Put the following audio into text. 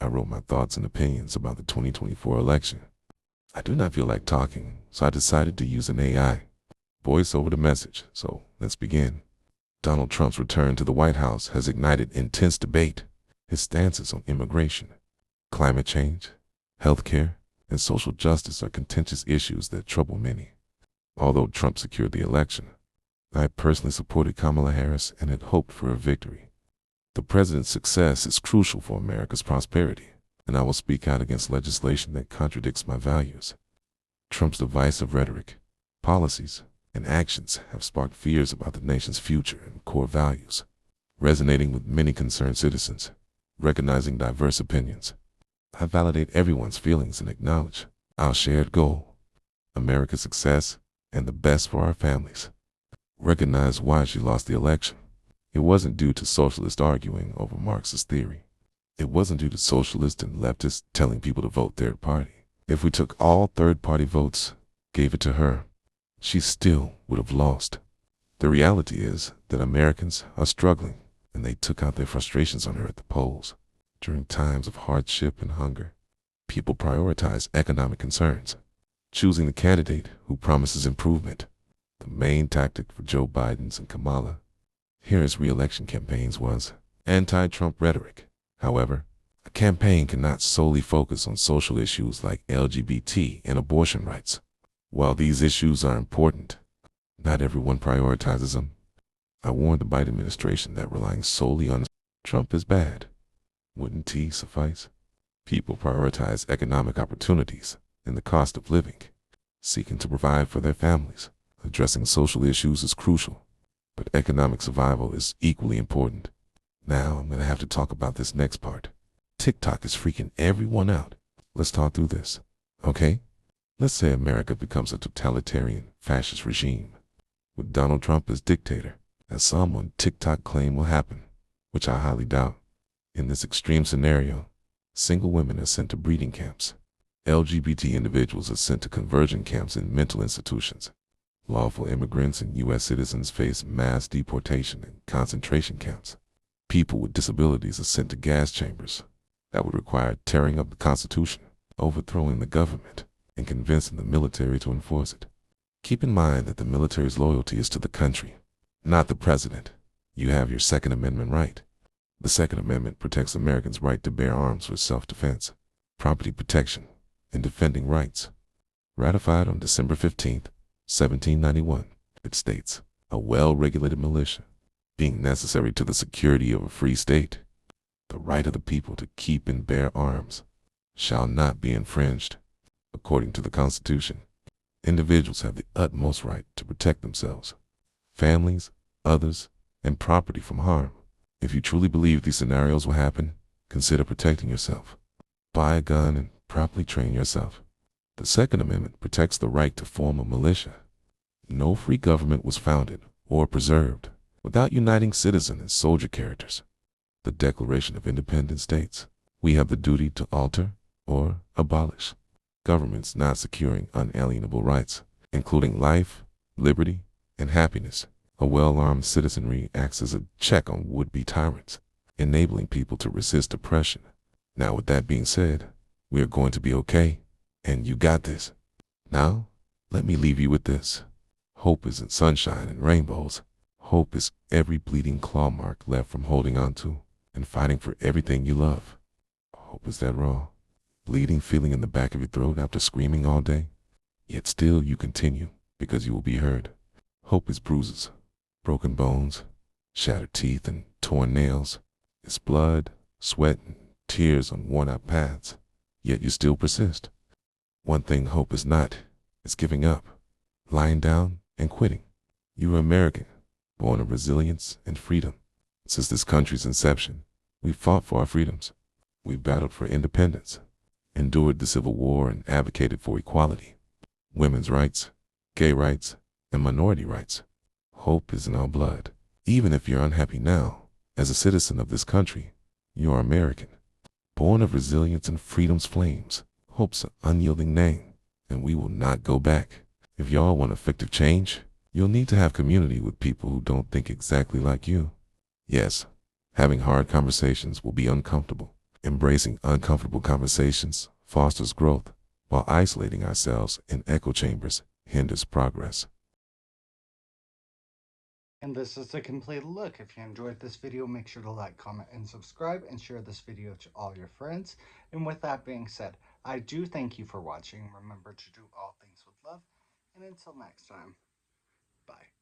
I wrote my thoughts and opinions about the 2024 election. I do not feel like talking, so I decided to use an AI. Voice over the message, so let's begin. Donald Trump's return to the White House has ignited intense debate. His stances on immigration, climate change, healthcare, and social justice are contentious issues that trouble many. Although Trump secured the election, I personally supported Kamala Harris and had hoped for a victory. The president's success is crucial for America's prosperity, and I will speak out against legislation that contradicts my values. Trump's divisive rhetoric, policies, and actions have sparked fears about the nation's future and core values, resonating with many concerned citizens. Recognizing diverse opinions, I validate everyone's feelings and acknowledge our shared goal, America's success and the best for our families. Recognize why she lost the election. It wasn't due to socialists arguing over Marxist theory. It wasn't due to socialists and leftists telling people to vote third party. If we took all third-party votes, gave it to her, she still would have lost. The reality is that Americans are struggling, and they took out their frustrations on her at the polls. During times of hardship and hunger, people prioritize economic concerns, choosing the candidate who promises improvement. The main tactic for Joe Biden's and Kamala Harris' re-election campaigns was anti-Trump rhetoric. However, a campaign cannot solely focus on social issues like LGBT and abortion rights. While these issues are important, not everyone prioritizes them. I warned the Biden administration that relying solely on Trump is bad. Wouldn't tea suffice? People prioritize economic opportunities and the cost of living, seeking to provide for their families. Addressing social issues is crucial, but economic survival is equally important. Now I'm going to have to talk about this next part. TikTok is freaking everyone out. Let's talk through this, okay? Let's say America becomes a totalitarian, fascist regime, with Donald Trump as dictator, as some on TikTok claim will happen, which I highly doubt. In this extreme scenario, single women are sent to breeding camps. LGBT individuals are sent to conversion camps and mental institutions. Lawful immigrants and U.S. citizens face mass deportation and concentration camps. People with disabilities are sent to gas chambers. That would require tearing up the Constitution, overthrowing the government, and convincing the military to enforce it. Keep in mind that the military's loyalty is to the country, not the president. You have your Second Amendment right. The Second Amendment protects Americans' right to bear arms for self-defense, property protection, and defending rights. Ratified on December 15, 1791, it states, a well-regulated militia, being necessary to the security of a free state, the right of the people to keep and bear arms shall not be infringed. According to the Constitution, individuals have the utmost right to protect themselves, families, others, and property from harm. If you truly believe these scenarios will happen, consider protecting yourself. Buy a gun and properly train yourself. The Second Amendment protects the right to form a militia. No free government was founded or preserved without uniting citizen and soldier characters. The Declaration of Independence states, we have the duty to alter or abolish governments not securing unalienable rights, including life, liberty, and happiness. A well-armed citizenry acts as a check on would-be tyrants, enabling people to resist oppression. Now, with that being said, we are going to be okay, and you got this. Now, let me leave you with this. Hope isn't sunshine and rainbows. Hope is every bleeding claw mark left from holding on to and fighting for everything you love. Hope is that raw, bleeding feeling in the back of your throat after screaming all day, yet still you continue because you will be heard. Hope is bruises, broken bones, shattered teeth, and torn nails. It's blood, sweat, and tears on worn-out paths, yet you still persist. One thing hope is not, is giving up, lying down, and quitting. You are American, born of resilience and freedom. Since this country's inception, we've fought for our freedoms. We've battled for independence, endured the Civil War, and advocated for equality, women's rights, gay rights, and minority rights. Hope is in our blood. Even if you're unhappy now, as a citizen of this country, you are American. Born of resilience and freedom's flames, hope's an unyielding name, and we will not go back. If y'all want effective change, you'll need to have community with people who don't think exactly like you. Yes, having hard conversations will be uncomfortable, Embracing uncomfortable conversations fosters growth, while isolating ourselves in echo chambers hinders progress. And this is a complete look. If you enjoyed this video, make sure to like, comment, and subscribe, and share this video to all your friends. And with that being said, I do thank you for watching. Remember to do all things with love. And until next time, bye.